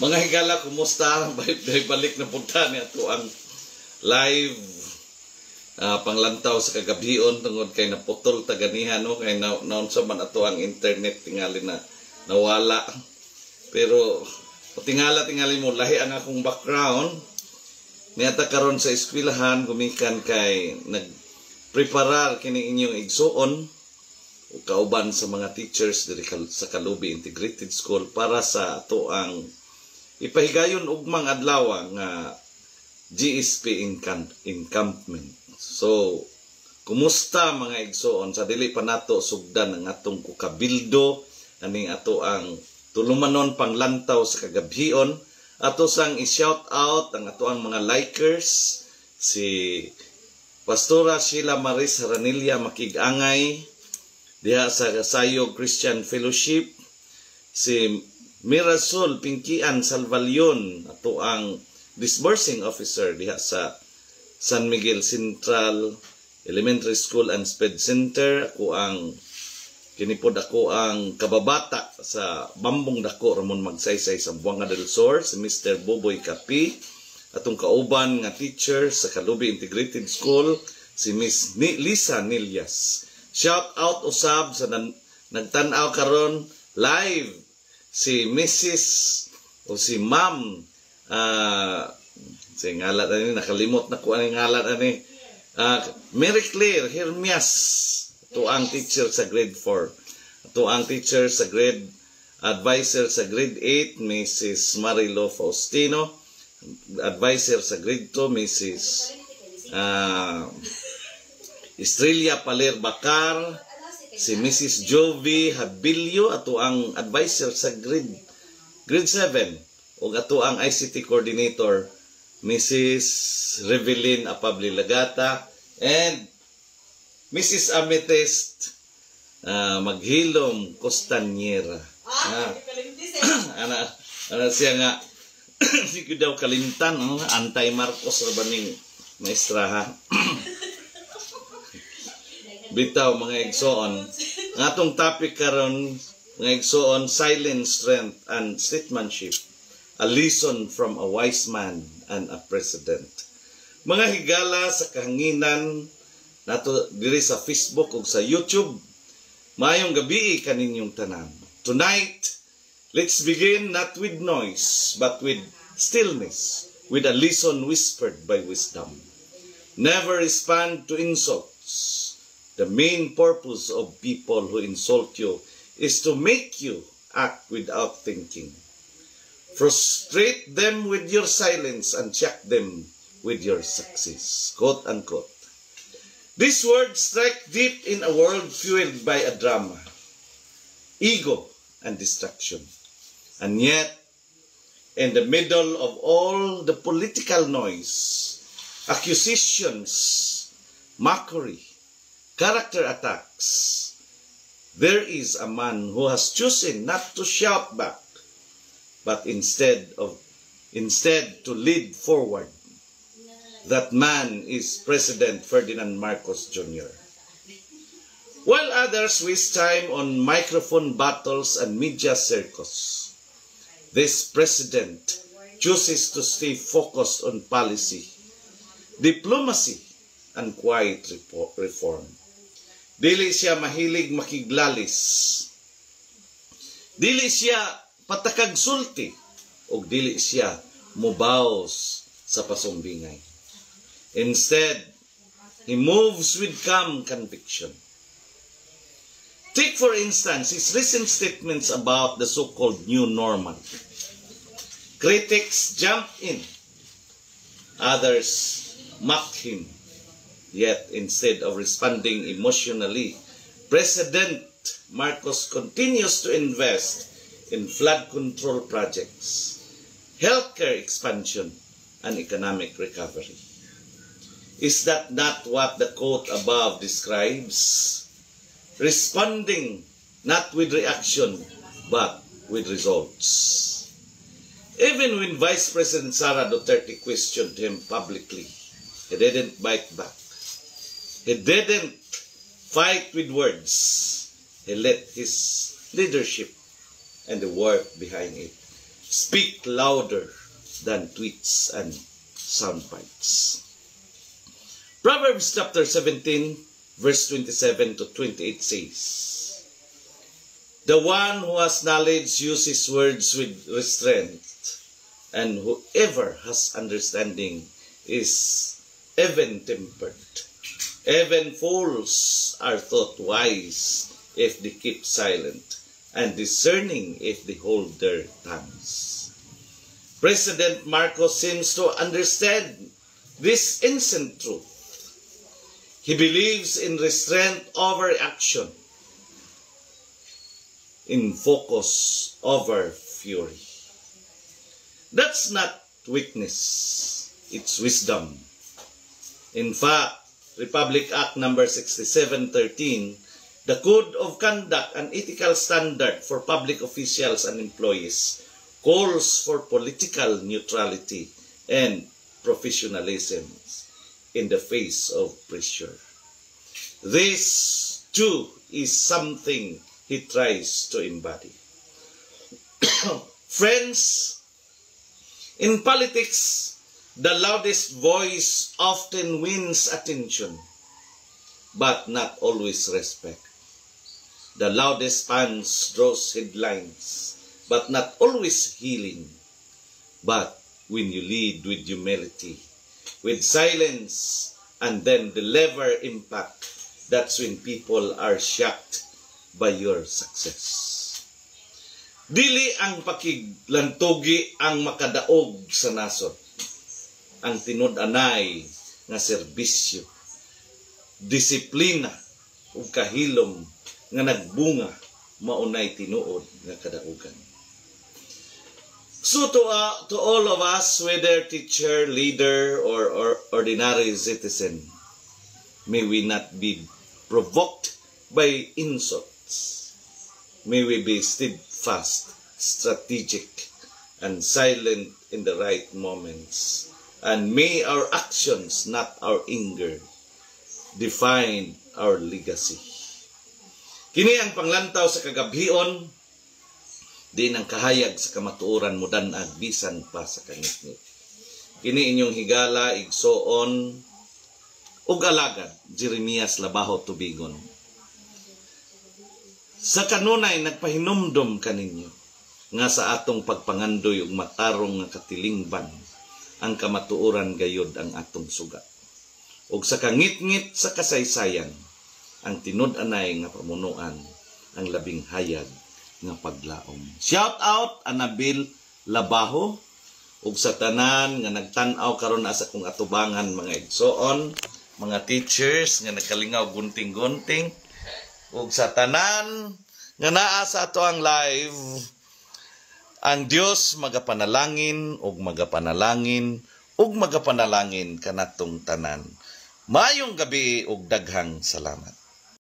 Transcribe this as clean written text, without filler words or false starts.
Mga higala, kumusta? Balik na punta niya ito ang live panglantaw sa kagabion tungod kay naputol taganihan, no? Kay naon sa man ato ang internet tingali na nawala. Pero tingali mo lahi ang akong background. Niata karon sa eskwelahan gumikan kay nagpreparar kini inyong igsuon o kauban sa mga teachers diri sa Kalubi Integrated School para sa ato ang ipahigayon ugmang adlaw nga GSP encampment. So, kumusta mga igsoon? Sa dili pa nato sugdan ang atong kukabildo, aning ato ang tulumanon panglantaw sa kagabion. Ato sang i-shout out ang ato ang mga likers, si Pastora Sheila Maris Ranilla Makigangay, diha sa Sayog Christian Fellowship, si Mirasol Pinkian Salvalion, ato ang disbursing officer diha sa San Miguel Central Elementary School and Sped Center. Ako ang kababata sa Bambong Dako Ramon Magsaysay sa Buanga del Sur, si Mr. Boboy Kapi. Atong kauban nga teacher sa Kalubi Integrated School, si Miss Lisa Nilias. Shout out usab sa nagtan-aw karon live si Mrs. o si Ma'am si ngalan ani nakalimot na ko ang ngalan ani Mary Claire Hermias, to ang teacher sa grade 4, to ang teacher sa grade advisor sa grade 8 Mrs. Marilo Faustino, advisor sa grade 2 Mrs. Estrella Paler Bacar, si Mrs. Jovi Habilio, ato ang advisor sa grade 7, ug ato ang ICT coordinator Mrs. Revelyn Apabli Lagata, and Mrs. Amethyst Maghilom Costanyera. Ana siya nga sige daw kalimtan, Antay Marcos rabaning maestraha. Bitaw mga igsoon, ang atong topic karon mga igsoon, silent strength and statesmanship, a lesson from a wise man and a president. Mga higala sa kahanginan nato diri sa Facebook ug sa YouTube, maayong gabi kaninyong tanan. Tonight, let's begin not with noise but with stillness, with a lesson whispered by wisdom. Never respond to insults. The main purpose of people who insult you is to make you act without thinking. Frustrate them with your silence and check them with your success. Quote unquote. These words strike deep in a world fueled by a drama, ego, and distraction. And yet, in the middle of all the political noise, accusations, mockery, character attacks, there is a man who has chosen not to shout back, but instead to lead forward. That man is President Ferdinand Marcos Jr. While others waste time on microphone battles and media circus, this president chooses to stay focused on policy, diplomacy, and quiet reform. Dili siya mahilig makiglalis. Dili siya patakag sulti. O dili siya mubaws sa pasumbingay. Instead, he moves with calm conviction. Take for instance his recent statements about the so-called new normal. Critics jump in. Others mock him. Yet, instead of responding emotionally, President Marcos continues to invest in flood control projects, healthcare expansion, and economic recovery. Is that not what the quote above describes? Responding not with reaction, but with results. Even when Vice President Sara Duterte questioned him publicly, he didn't bite back. He didn't fight with words. He let his leadership and the work behind it speak louder than tweets and sound bites. Proverbs chapter 17, verse 27 to 28 says, "The one who has knowledge uses words with restraint, and whoever has understanding is even-tempered. Even fools are thought wise if they keep silent, and discerning if they hold their tongues." President Marcos seems to understand this ancient truth. He believes in restraint over action, in focus over fury. That's not weakness, it's wisdom. In fact, Republic Act number 6713, the Code of Conduct and Ethical Standard for Public Officials and Employees, calls for political neutrality and professionalism in the face of pressure. This, too, is something he tries to embody. Friends, in politics, the loudest voice often wins attention, but not always respect. The loudest punch draws headlines, but not always healing. But when you lead with humility, with silence, and then deliver impact, that's when people are shocked by your success. Dili ang pakiglantugi ang makadaog sa nasod. Ang tinud-anay nga serbisyo, disiplina ug kahilom nga nagbunga maunay tinuod nga kadaugan. So to all of us, whether teacher, leader, or ordinary citizen, may we not be provoked by insults. May we be steadfast, strategic, and silent in the right moments. And may our actions, not our anger, define our legacy. Kini ang panglantaw sa kagabhion, di nang kahayag sa kamatuoran mo danag bisan pa sa kangitngit. Kini inyong higala, igsoon, ug alagad, Jeremias Labaho Tubigon. Sa kanunay nagpahinumdom kaninyo nga sa atong pagpangandoy ug matarong nga katilingban ang kamatuoran gayod ang atong suga. Ug sa kangitngit sa kasaysayan, ang tinud-anay nga pamunuan ang labing hayag nga paglaom. Shout out Anabil Labaho ug sa tanan nga nagtan-aw karon sa kong atubangan, mga igsoon, mga teachers nga nagkalingaw gunting-gunting, ug sa tanan nga naa sa ato ang live. Ang Dios magapanalangin ug magapanalangin ug magapanalangin kanatong tanan. Maayong gabi ug daghang salamat.